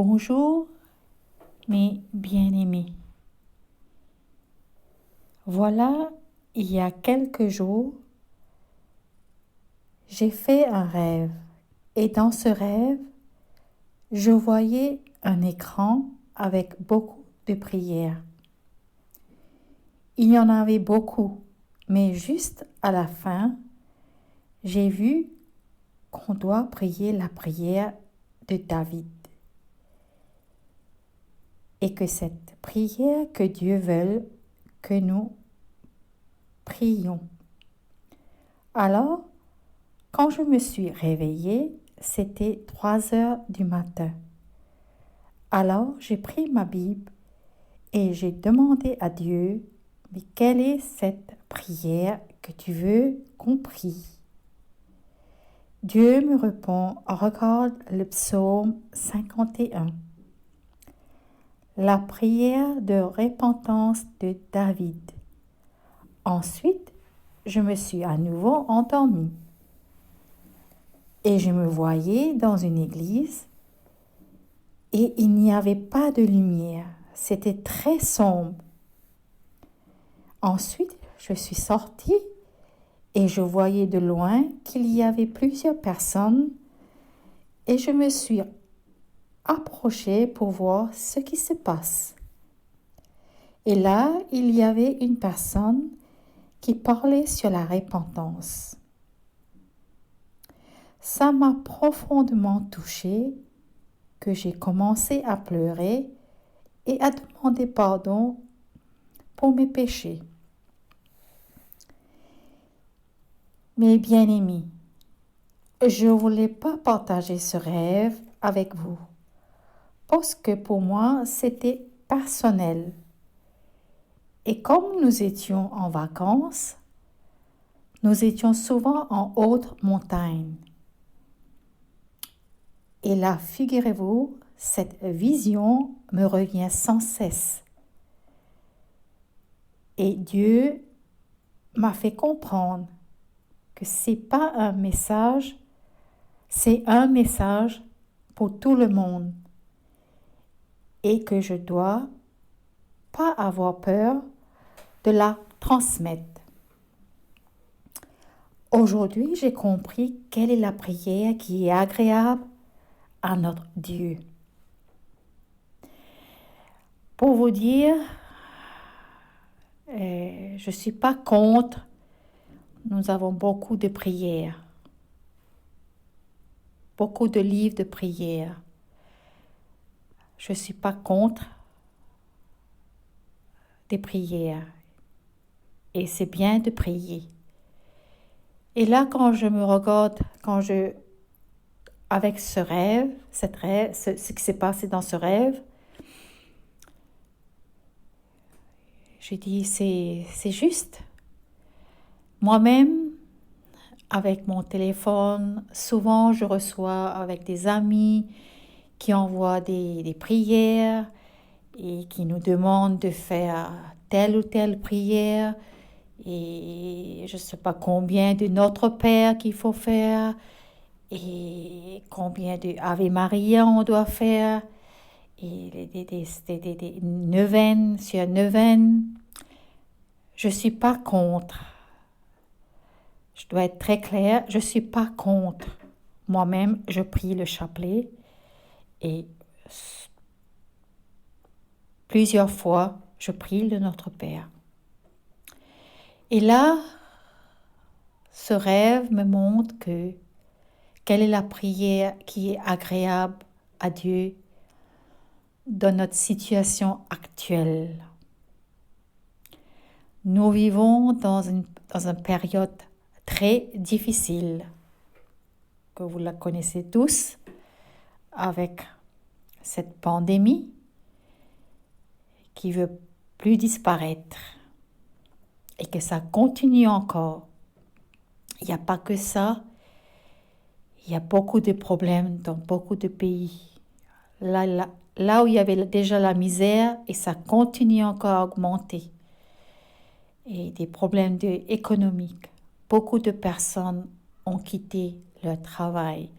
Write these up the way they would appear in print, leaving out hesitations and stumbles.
Bonjour, mes bien-aimés. Voilà, il y a quelques jours, j'ai fait un rêve. Et dans ce rêve, je voyais un écran avec beaucoup de prières. Il y en avait beaucoup, mais juste à la fin, j'ai vu qu'on doit prier la prière de David. Et que cette prière que Dieu veut que nous prions. Alors, quand je me suis réveillée, c'était 3 heures du matin. Alors, j'ai pris ma Bible et j'ai demandé à Dieu, mais quelle est cette prière que tu veux qu'on prie? Dieu me répond, regarde le psaume 51. La prière de repentance de David. Ensuite, je me suis à nouveau endormie. Et je me voyais dans une église et il n'y avait pas de lumière. C'était très sombre. Ensuite, je suis sortie et je voyais de loin qu'il y avait plusieurs personnes et je me suis approchée pour voir ce qui se passe. Et là, il y avait une personne qui parlait sur la repentance. Ça m'a profondément touchée que j'ai commencé à pleurer et à demander pardon pour mes péchés. Mes bien-aimés, je ne voulais pas partager ce rêve avec vous parce que pour moi, c'était personnel. Et comme nous étions en vacances, nous étions souvent en haute montagne. Et là, figurez-vous, cette vision me revient sans cesse. Et Dieu m'a fait comprendre que ce n'est pas un message, c'est un message pour tout le monde. Et que je dois pas avoir peur de la transmettre. Aujourd'hui, j'ai compris quelle est la prière qui est agréable à notre Dieu. Pour vous dire, je ne suis pas contre. Nous avons beaucoup de prières, beaucoup de livres de prières. Je ne suis pas contre des prières. Et c'est bien de prier. Et là, quand je me regarde, avec ce rêve, ce qui s'est passé dans ce rêve, j'ai dit, c'est juste. Moi-même, avec mon téléphone, souvent je reçois avec des amis qui envoient des prières et qui nous demandent de faire telle ou telle prière. Et je ne sais pas combien de Notre Père qu'il faut faire et combien de Ave Maria on doit faire et des neuvaines sur neuvaines. Je ne suis pas contre. Je dois être très claire, je ne suis pas contre. Moi-même, je prie le chapelet et plusieurs fois, je prie le Notre Père. Et là, ce rêve me montre quelle est la prière qui est agréable à Dieu dans notre situation actuelle. Nous vivons dans une période très difficile, que vous la connaissez tous, avec cette pandémie qui veut plus disparaître et que ça continue encore. Il n'y a pas que ça, il y a beaucoup de problèmes dans beaucoup de pays. Là où il y avait déjà la misère et ça continue encore à augmenter. Et des problèmes économiques. Beaucoup de personnes ont quitté leur travail.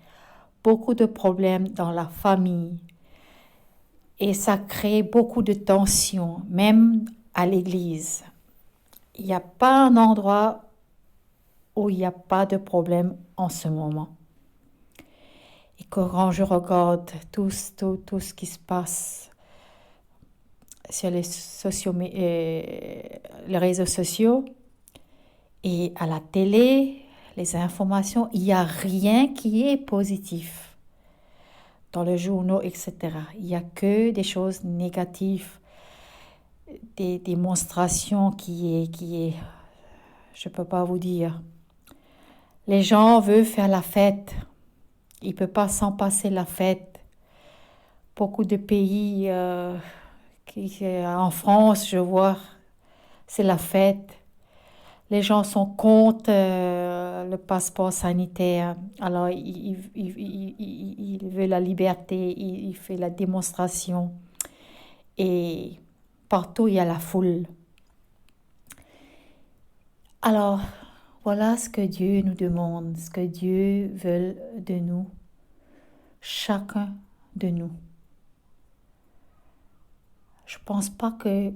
Beaucoup de problèmes dans la famille. Et ça crée beaucoup de tensions, même à l'église. Il n'y a pas un endroit où il n'y a pas de problème en ce moment. Et quand je regarde tout ce qui se passe sur les réseaux sociaux et à la télé, les informations, il n'y a rien qui est positif dans les journaux, etc. Il n'y a que des choses négatives, des démonstrations je ne peux pas vous dire. Les gens veulent faire la fête. Ils ne peuvent pas s'en passer la fête. Beaucoup de pays, en France, je vois, c'est la fête. Les gens sont contre le passeport sanitaire. Alors, ils veulent la liberté, ils font la démonstration. Et partout, il y a la foule. Alors, voilà ce que Dieu nous demande, ce que Dieu veut de nous, chacun de nous. Je ne pense pas que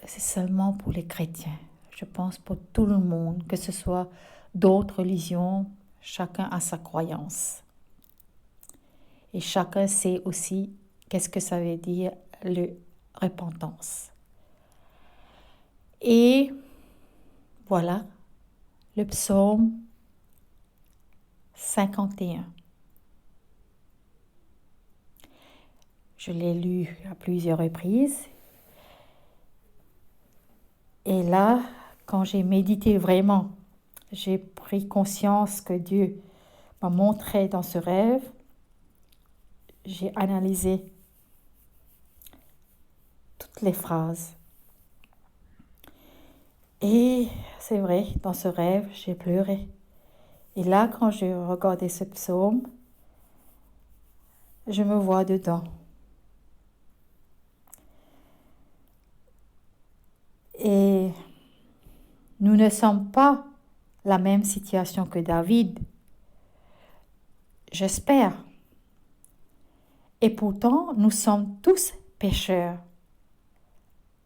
c'est seulement pour les chrétiens. Je pense pour tout le monde, que ce soit d'autres religions, chacun a sa croyance. Et chacun sait aussi qu'est-ce que ça veut dire la repentance. Et voilà, le psaume 51. Je l'ai lu à plusieurs reprises. Et là, quand j'ai médité vraiment, j'ai pris conscience que Dieu m'a montré dans ce rêve. J'ai analysé toutes les phrases. Et c'est vrai, dans ce rêve, j'ai pleuré. Et là, quand je regardais ce psaume, je me vois dedans. Et nous ne sommes pas la même situation que David. J'espère. Et pourtant, nous sommes tous pécheurs.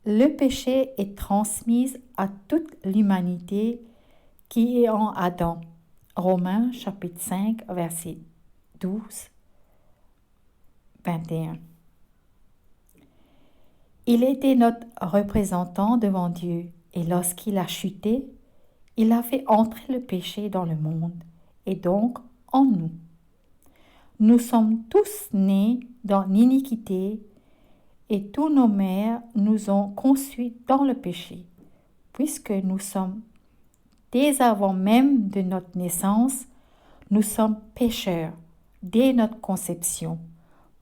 Le péché est transmis à toute l'humanité qui est en Adam. Romains chapitre 5, verset 12, 21. Il était notre représentant devant Dieu et lorsqu'il a chuté, il a fait entrer le péché dans le monde et donc en nous. Nous sommes tous nés dans l'iniquité et tous nos mères nous ont conçus dans le péché, puisque nous sommes, dès avant même de notre naissance, nous sommes pécheurs dès notre conception,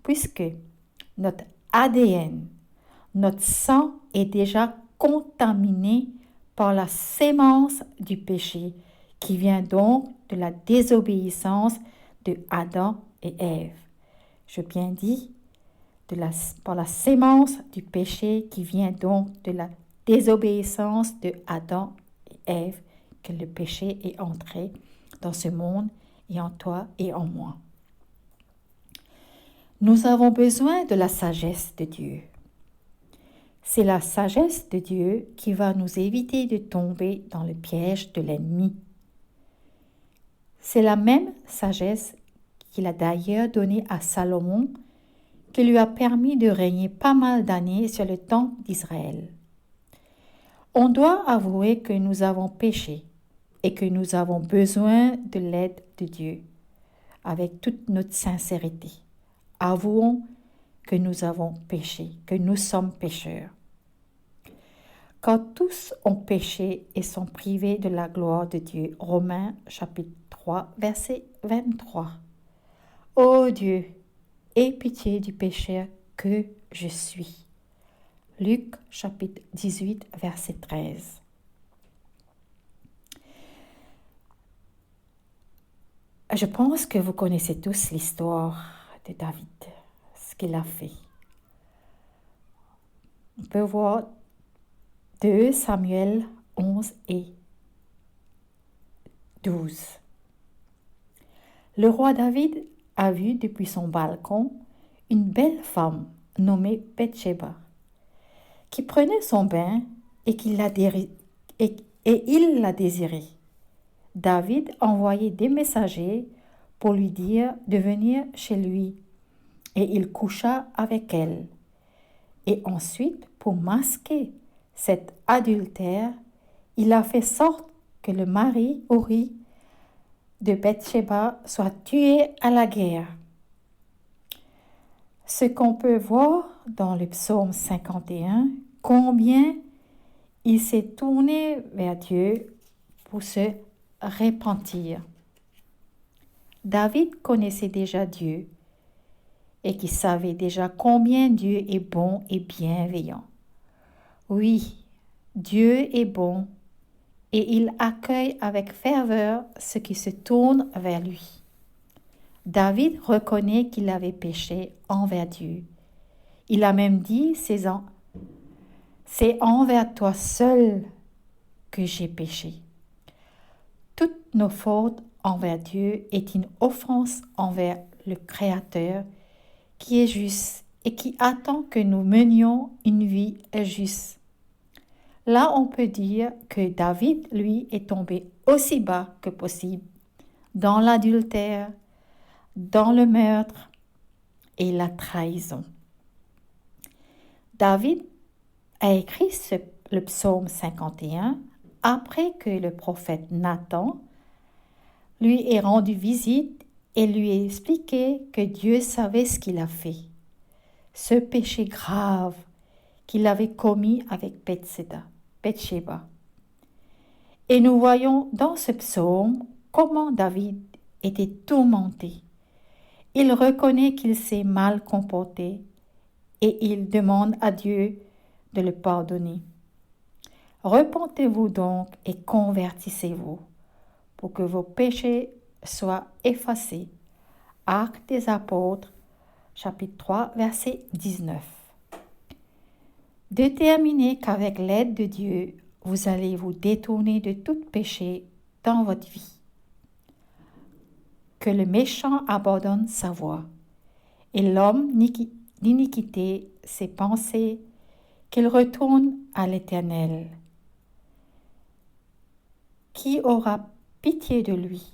puisque notre ADN, notre sang est déjà contaminé par la sémence du péché, qui vient donc de la désobéissance de Adam et Ève. Je bien dis, par la sémence du péché qui vient donc de la désobéissance de Adam et Ève, que le péché est entré dans ce monde et en toi et en moi. Nous avons besoin de la sagesse de Dieu. C'est la sagesse de Dieu qui va nous éviter de tomber dans le piège de l'ennemi. C'est la même sagesse qu'il a d'ailleurs donnée à Salomon, qui lui a permis de régner pas mal d'années sur le temple d'Israël. On doit avouer que nous avons péché et que nous avons besoin de l'aide de Dieu avec toute notre sincérité. Avouons que nous avons péché, que nous sommes pécheurs. Quand tous ont péché et sont privés de la gloire de Dieu. Romains chapitre 3, verset 23. Ô Dieu, aie pitié du pécheur que je suis. Luc chapitre 18, verset 13. Je pense que vous connaissez tous l'histoire de David, ce qu'il a fait. On peut voir 2 Samuel 11 et 12. Le roi David a vu depuis son balcon une belle femme nommée Bathsheba, qui prenait son bain et il la désirait. David envoyait des messagers pour lui dire de venir chez lui, et il coucha avec elle. Et ensuite, pour masquer cet adultère, il a fait sorte que le mari, Uri, de Bathsheba soit tué à la guerre. Ce qu'on peut voir dans le psaume 51, combien il s'est tourné vers Dieu pour se repentir. David connaissait déjà Dieu et qui savait déjà combien Dieu est bon et bienveillant. Oui, Dieu est bon et il accueille avec ferveur ceux qui se tournent vers lui. David reconnaît qu'il avait péché envers Dieu. Il a même dit, c'est envers toi seul que j'ai péché. Toutes nos fautes envers Dieu est une offense envers le Créateur qui est juste et qui attend que nous menions une vie juste. Là, on peut dire que David, lui, est tombé aussi bas que possible dans l'adultère, dans le meurtre et la trahison. David a écrit le psaume 51 après que le prophète Nathan lui ait rendu visite et lui ait expliqué que Dieu savait ce qu'il a fait, ce péché grave qu'il avait commis avec Bathsheba. Et nous voyons dans ce psaume comment David était tourmenté. Il reconnaît qu'il s'est mal comporté et il demande à Dieu de le pardonner. Repentez-vous donc et convertissez-vous pour que vos péchés soient effacés. Actes des Apôtres, chapitre 3, verset 19. Déterminez qu'avec l'aide de Dieu, vous allez vous détourner de tout péché dans votre vie. Que le méchant abandonne sa voie et l'homme d'iniquité ses pensées, qu'il retourne à l'Éternel, qui aura pitié de lui,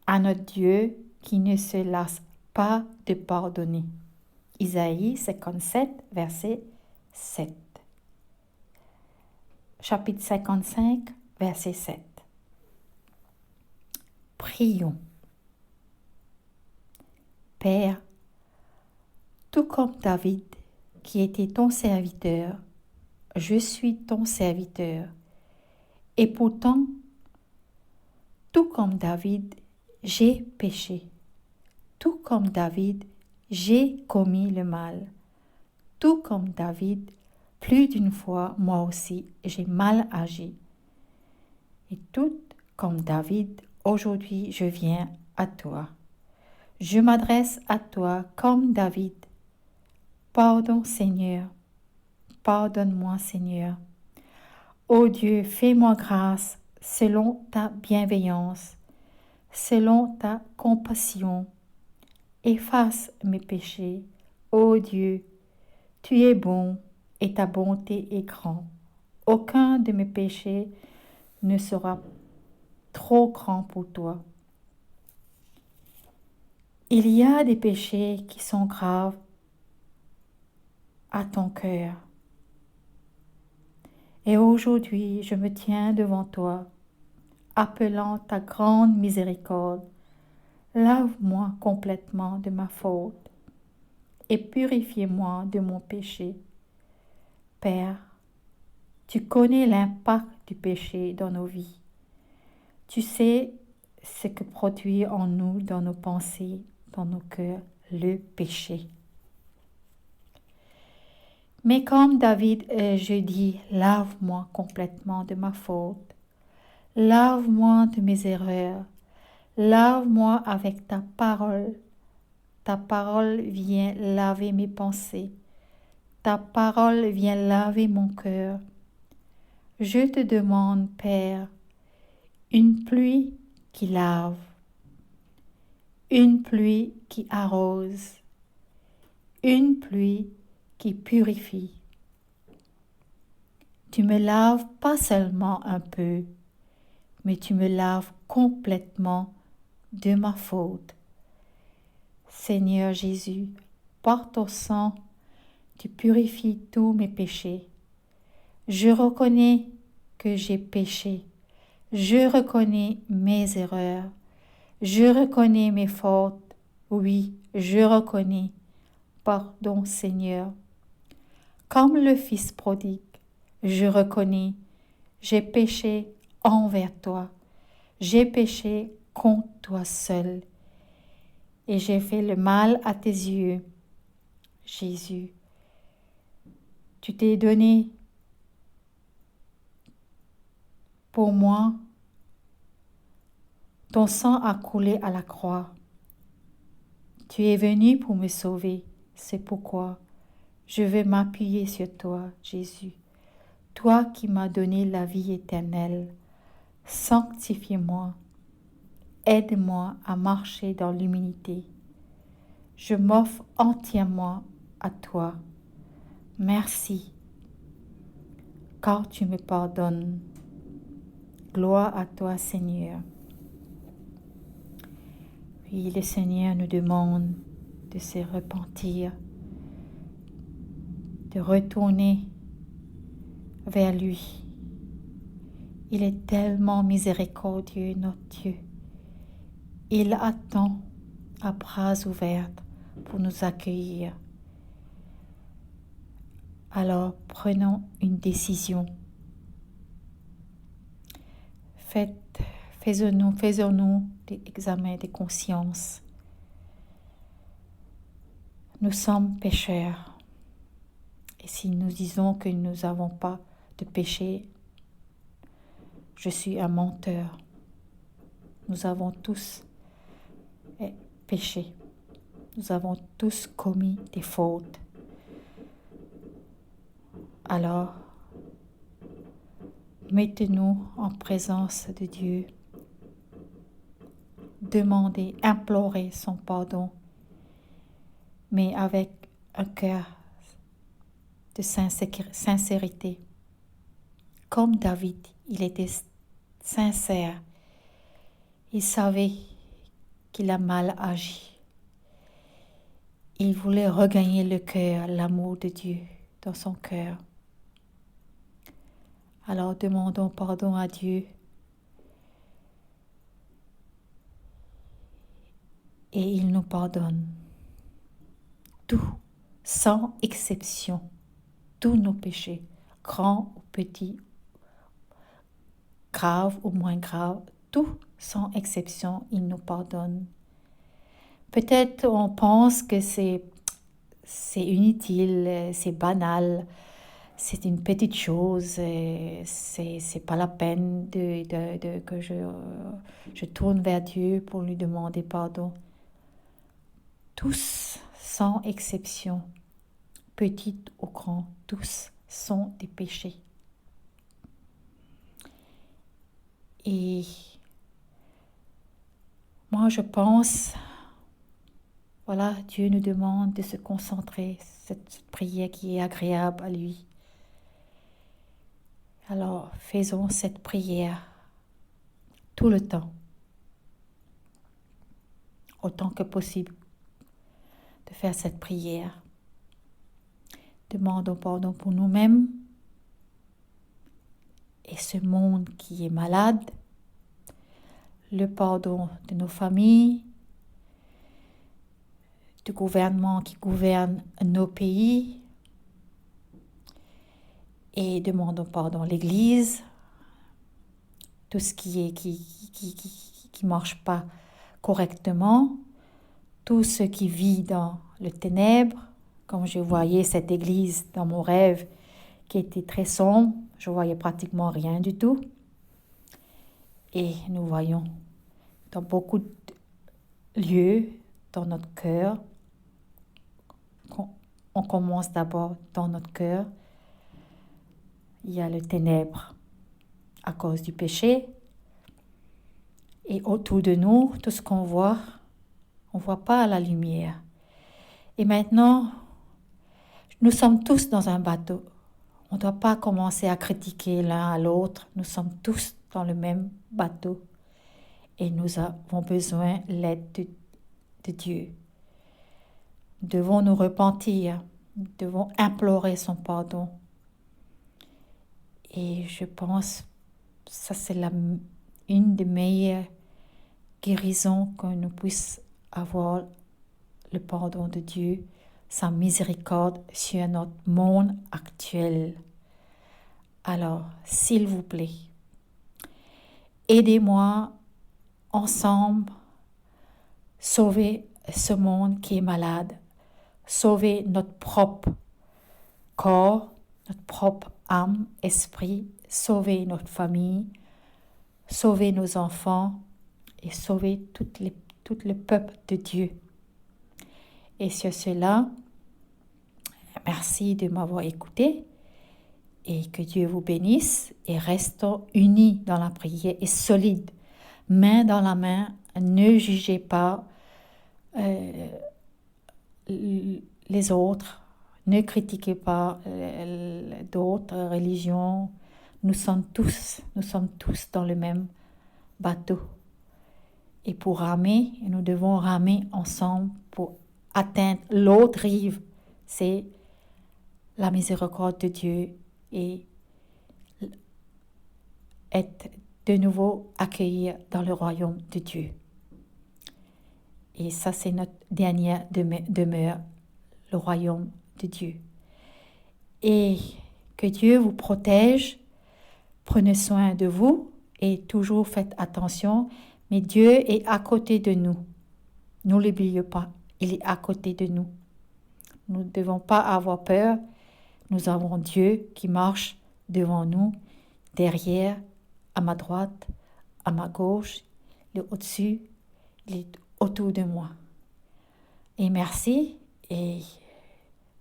à notre Dieu qui ne se lasse pas de pardonner. Isaïe 57, verset 7. Chapitre 55, verset 7. Prions. Père, tout comme David, qui était ton serviteur, je suis ton serviteur. Et pourtant, tout comme David, j'ai péché. Tout comme David, j'ai commis le mal. Tout comme David, plus d'une fois, moi aussi, j'ai mal agi. Et tout comme David, aujourd'hui, je viens à toi. Je m'adresse à toi comme David. Pardon, Seigneur. Pardonne-moi, Seigneur. Ô Dieu, fais-moi grâce selon ta bienveillance, selon ta compassion. Efface mes péchés. Ô Dieu, tu es bon et ta bonté est grande. Aucun de mes péchés ne sera trop grand pour toi. Il y a des péchés qui sont graves à ton cœur. Et aujourd'hui, je me tiens devant toi, appelant ta grande miséricorde. Lave-moi complètement de ma faute et purifiez-moi de mon péché. Père, tu connais l'impact du péché dans nos vies. Tu sais ce que produit en nous, dans nos pensées, dans nos cœurs, le péché. Mais comme David, je dis, lave-moi complètement de ma faute. Lave-moi de mes erreurs. Lave-moi avec ta parole. Ta parole vient laver mes pensées. Ta parole vient laver mon cœur. Je te demande, Père, une pluie qui lave, une pluie qui arrose, une pluie qui purifie. Tu me laves pas seulement un peu, mais tu me laves complètement de ma faute. Seigneur Jésus, par ton sang, tu purifies tous mes péchés. Je reconnais que j'ai péché. Je reconnais mes erreurs. Je reconnais mes fautes. Oui, je reconnais. Pardon, Seigneur. Comme le Fils prodigue, je reconnais, j'ai péché envers toi. J'ai péché contre toi seul. Et j'ai fait le mal à tes yeux. Jésus, tu t'es donné pour moi. Ton sang a coulé à la croix. Tu es venu pour me sauver. C'est pourquoi je vais m'appuyer sur toi, Jésus. Toi qui m'as donné la vie éternelle, sanctifie-moi. Aide-moi à marcher dans l'humilité. Je m'offre entièrement à toi. Merci, car tu me pardonnes. Gloire à toi, Seigneur. Oui, le Seigneur nous demande de se repentir, de retourner vers lui. Il est tellement miséricordieux, notre Dieu. Il attend à bras ouverts pour nous accueillir. Alors prenons une décision. Faisons-nous des examens de conscience. Nous sommes pécheurs. Et si nous disons que nous n'avons pas de péché, je suis un menteur. Nous avons tous péché. Nous avons tous commis des fautes. Alors, mettez-nous en présence de Dieu. Demandez, implorez son pardon, mais avec un cœur de sincérité. Comme David, il était sincère. Il savait qu'il a mal agi. Il voulait regagner le cœur, l'amour de Dieu dans son cœur. Alors demandons pardon à Dieu et il nous pardonne. Tout, sans exception, tous nos péchés, grands ou petits, graves ou moins graves, tout sans exception, il nous pardonne. Peut-être on pense que c'est inutile, c'est banal, c'est une petite chose, c'est pas la peine que je tourne vers Dieu pour lui demander pardon. Tous, sans exception, petits ou grands, tous sont des péchés. Et moi je pense, voilà, Dieu nous demande de se concentrer, cette prière qui est agréable à lui. Alors faisons cette prière tout le temps, autant que possible, de faire cette prière. Demandons pardon pour nous-mêmes et ce monde qui est malade, le pardon de nos familles, du gouvernement qui gouverne nos pays, et demandons pardon à l'Église, tout ce qui marche pas correctement, tout ce qui vit dans le ténèbre, comme je voyais cette église dans mon rêve qui était très sombre, je voyais pratiquement rien du tout. Et nous voyons dans beaucoup de lieux, dans notre cœur, on commence d'abord dans notre cœur, il y a le ténèbre à cause du péché. Et autour de nous, tout ce qu'on voit, on ne voit pas la lumière. Et maintenant, Nous sommes tous dans un bateau. On ne doit pas commencer à critiquer l'un à l'autre. Nous sommes tous dans le même bateau et nous avons besoin de l'aide de Dieu. Nous devons nous repentir, nous devons implorer son pardon. Et je pense que ça c'est une des meilleures guérisons que nous puissions avoir, le pardon de Dieu, sa miséricorde sur notre monde actuel. Alors, s'il vous plaît, aidez-moi ensemble sauver ce monde qui est malade, sauver notre propre corps, notre propre âme, esprit, sauver notre famille, sauver nos enfants et sauver tout le peuple de Dieu. Et sur cela, merci de m'avoir écouté et que Dieu vous bénisse et restons unis dans la prière et solides, main dans la main. Ne jugez pas les autres, ne critiquez pas d'autres religions. Nous sommes tous dans le même bateau. Et pour ramer, nous devons ramer ensemble pour atteindre l'autre rive. C'est la miséricorde de Dieu et être de nouveau accueilli dans le royaume de Dieu. Et ça, c'est notre dernière demeure, le royaume de Dieu. Et que Dieu vous protège, prenez soin de vous et toujours faites attention. Mais Dieu est à côté de nous. Ne l'oubliez pas, il est à côté de nous. Nous ne devons pas avoir peur. Nous avons Dieu qui marche devant nous, derrière, à ma droite, à ma gauche, il est au-dessus, il est autour de moi. Et merci et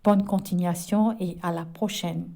bonne continuation et à la prochaine.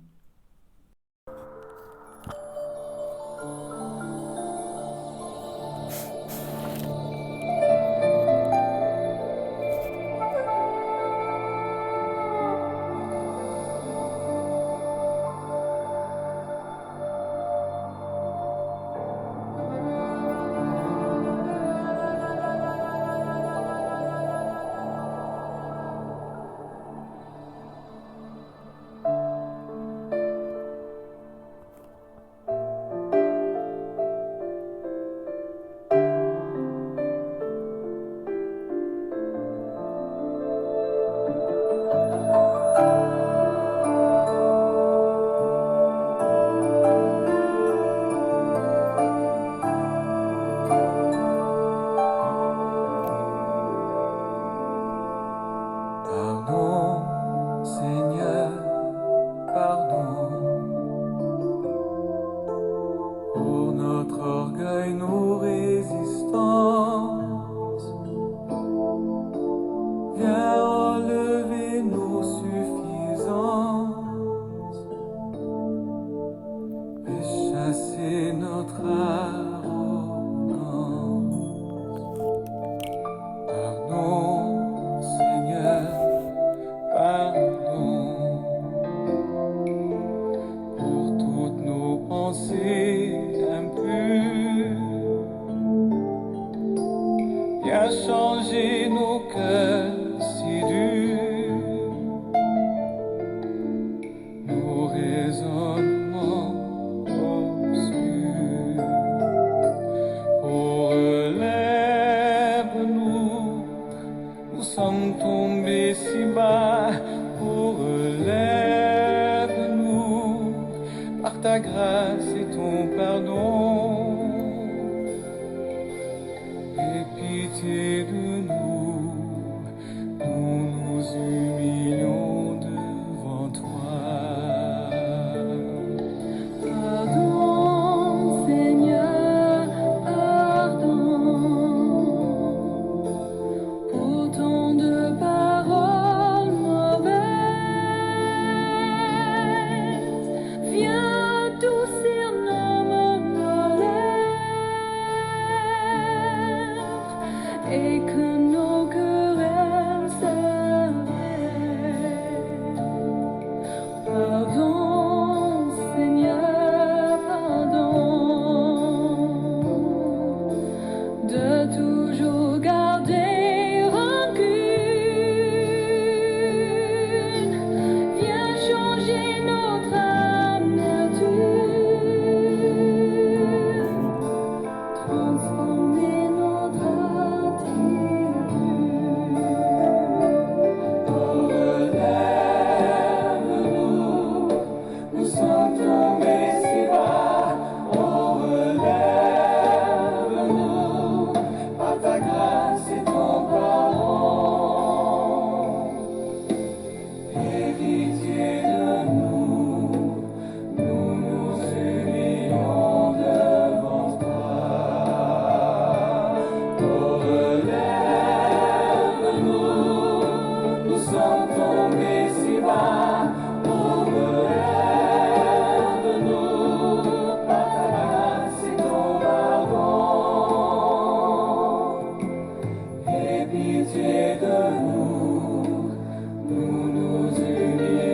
Et que pitié de nous, nous nous unissons.